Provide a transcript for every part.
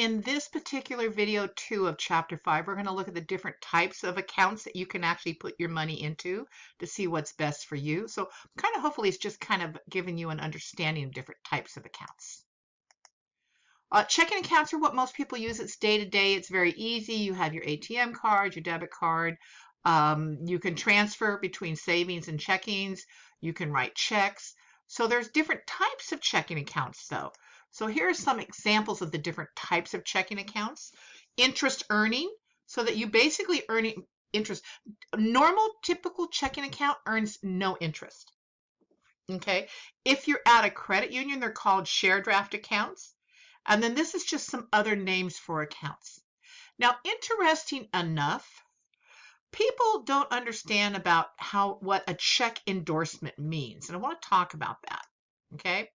In this particular video 2 of chapter 5, we're going to look at the different types of accounts that you can actually put your money into to see what's best for you. So kind of hopefully it's just kind of giving you an understanding of different types of accounts. Checking accounts are what most people use. It's day to day. It's very easy. You have your ATM card, your debit card. You can transfer between savings and checkings. You can write checks. So there's different types of checking accounts though. So here are some examples of the different types of checking accounts. Interest earning, so that you basically earn interest. Normal typical checking account earns no interest. Okay. If you're at a credit union, they're called share draft accounts. And then this is just some other names for accounts. Now, interesting enough, people don't understand about what a check endorsement means. And I want to talk about that. Okay.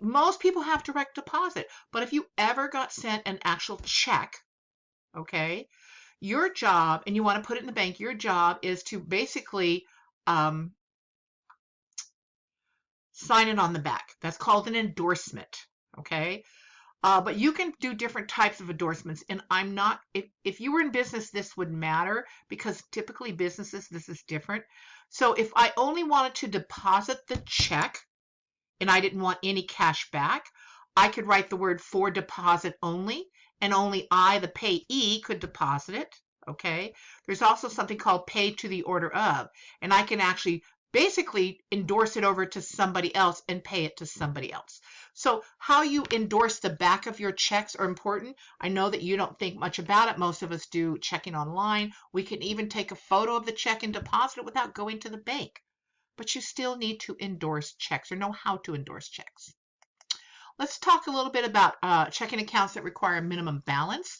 Most people have direct deposit, but if you ever got sent an actual check, okay, your job, and you want to put it in the bank, your job is to basically sign it on the back. That's called an endorsement, okay? But you can do different types of endorsements, and I'm not, if you were in business, this would matter because typically businesses, this is different. So if I only wanted to deposit the check and I didn't want any cash back, I could write the word for deposit only, and only I, the payee, could deposit it, okay? There's also something called pay to the order of, and I can actually basically endorse it over to somebody else and pay it to somebody else. So how you endorse the back of your checks are important. I know that you don't think much about it. Most of us do checking online. We can even take a photo of the check and deposit it without going to the bank. But you still need to endorse checks or know how to endorse checks. Let's talk a little bit about checking accounts that require a minimum balance.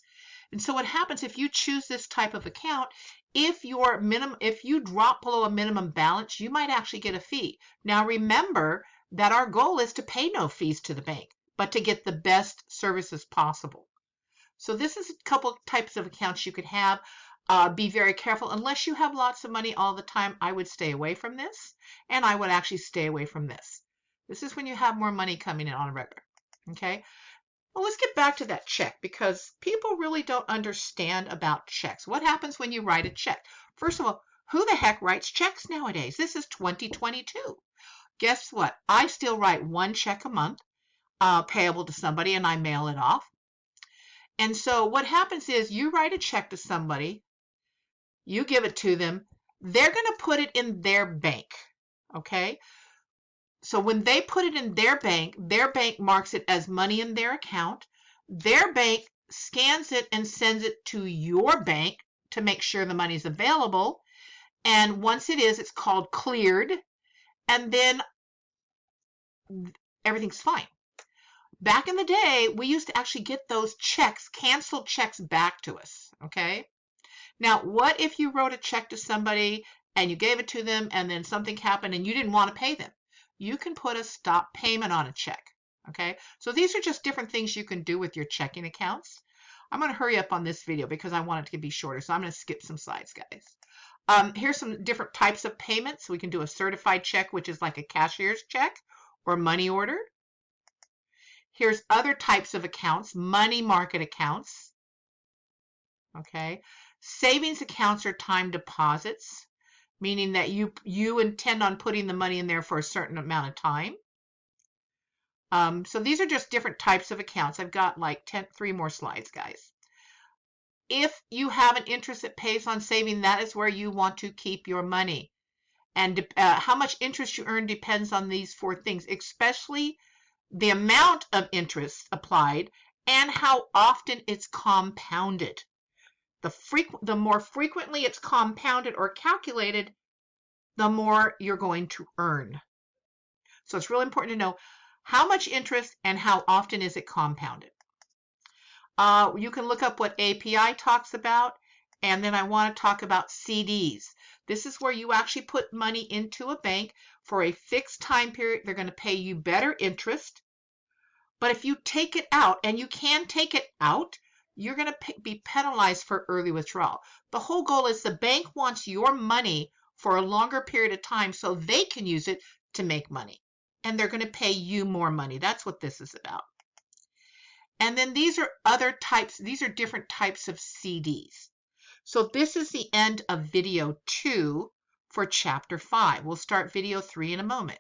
And so what happens if you choose this type of account, if you drop below a minimum balance, you might actually get a fee. Now remember that our goal is to pay no fees to the bank, but to get the best services possible. So this is a couple types of accounts you could have. Be very careful. Unless you have lots of money all the time, I would stay away from this, and I would actually stay away from this. This is when you have more money coming in on a regular. Okay. Well, let's get back to that check because people really don't understand about checks. What happens when you write a check? First of all, who the heck writes checks nowadays? This is 2022. Guess what? I still write one check a month payable to somebody, and I mail it off. And so what happens is you write a check to somebody, you give it to them, they're going to put it in their bank, okay? So when they put it in their bank marks it as money in their account. Their bank scans it and sends it to your bank to make sure the money is available. And once it is, it's called cleared. And then everything's fine. Back in the day, we used to actually get those checks, canceled checks back to us, okay? Now, what if you wrote a check to somebody and you gave it to them and then something happened and you didn't want to pay them? You can put a stop payment on a check, okay? So these are just different things you can do with your checking accounts. I'm going to hurry up on this video because I want it to be shorter, so I'm going to skip some slides, guys. Here's some different types of payments. We can do a certified check, which is like a cashier's check or money order. Here's other types of accounts, money market accounts, okay? Savings accounts are time deposits, meaning that you intend on putting the money in there for a certain amount of time. So these are just different types of accounts. I've got like 3 more slides, guys. If you have an interest that pays on saving, that is where you want to keep your money. And how much interest you earn depends on these 4 things, especially the amount of interest applied and how often it's compounded. The more frequently it's compounded or calculated, the more you're going to earn. So it's really important to know how much interest and how often is it compounded. You can look up what API talks about, and then I want to talk about CDs. This is where you actually put money into a bank for a fixed time period. They're going to pay you better interest. But if you take it out, and you can take it out, you're going to be penalized for early withdrawal. The whole goal is the bank wants your money for a longer period of time so they can use it to make money. And they're going to pay you more money. That's what this is about. And then these are other types, these are different types of CDs. So this is the end of video 2 for chapter 5. We'll start video 3 in a moment.